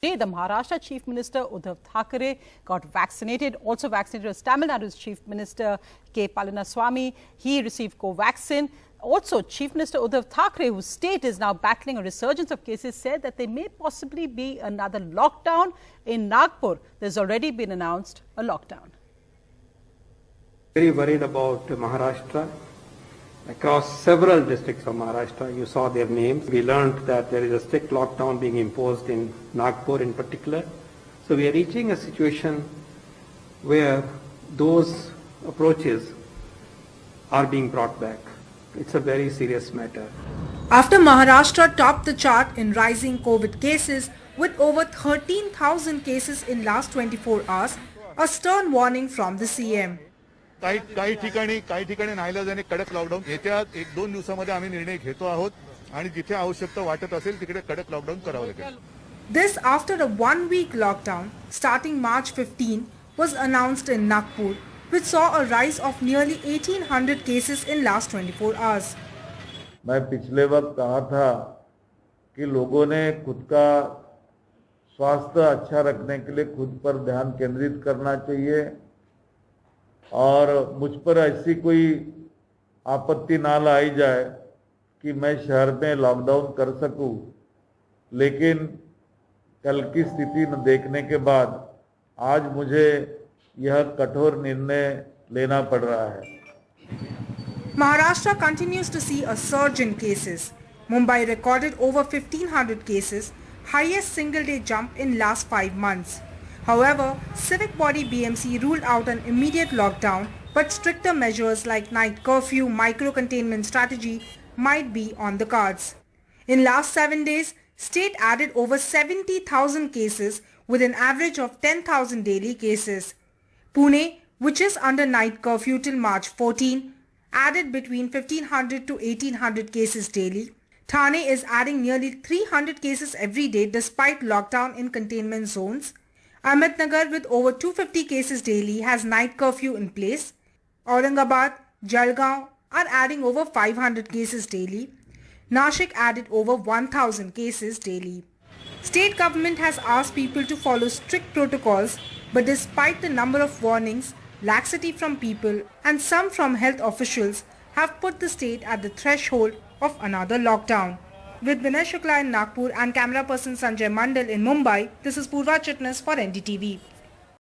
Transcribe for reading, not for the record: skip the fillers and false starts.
Today, the Maharashtra Chief Minister Uddhav Thackeray got vaccinated. Also vaccinated was Tamil Nadu's Chief Minister K. Palaniswamy. He received Covaxin. Also, Chief Minister Uddhav Thackeray, whose state is now battling a resurgence of cases, said that there may possibly be another lockdown in Nagpur. There's already been announced a lockdown. Very worried about Maharashtra. Across several districts of Maharashtra, you saw their names. We learned that there is a strict lockdown being imposed in Nagpur in particular. So we are reaching a situation where those approaches are being brought back. It's a very serious matter. After Maharashtra topped the chart in rising COVID cases with over 13,000 cases in last 24 hours, a stern warning from the CM. काही ठिकाणी नाईलाजाने कडक lockdown येत्या 1-2 दिवसांमध्ये आम्ही निर्णय घेतो आहोत आणि जिथे आवश्यकता वाटत असेल तिकडे कडक लॉकडाऊन करावं लागेल. This after a one-week lockdown starting March 15 was announced in Nagpur, which saw a rise of nearly 1,800 cases in last 24 hours. मैं पिछले वक्त कहा था कि लोगों ने खुद का स्वास्थ्य अच्छा रखने के लिए खुद पर ध्यान केंद्रित करना चाहिए और मुझ पर ऐसी कोई आपत्ति ना लाई जाए कि मैं शहर में लॉकडाउन कर सकूं, लेकिन कल की स्थिति न देखने के बाद आज मुझे यह कठोर निर्णय लेना पड़ रहा है. Maharashtra continues to see a surge in cases. Mumbai recorded over 1,500 cases, highest single-day jump in last 5 months. However, civic body BMC ruled out an immediate lockdown, but stricter measures like night curfew, micro-containment strategy might be on the cards. In last 7 days, state added over 70,000 cases with an average of 10,000 daily cases. Pune, which is under night curfew till March 14, added between 1,500 to 1,800 cases daily. Thane is adding nearly 300 cases every day despite lockdown in containment zones. Ahmednagar, with over 250 cases daily, has night curfew in place. Aurangabad, Jalgaon are adding over 500 cases daily. Nashik added over 1,000 cases daily. State government has asked people to follow strict protocols, but despite the number of warnings, laxity from people and some from health officials have put the state at the threshold of another lockdown. With Vinay Shukla in Nagpur and camera person Sanjay Mandal in Mumbai, this is Purva Chitnis for NDTV.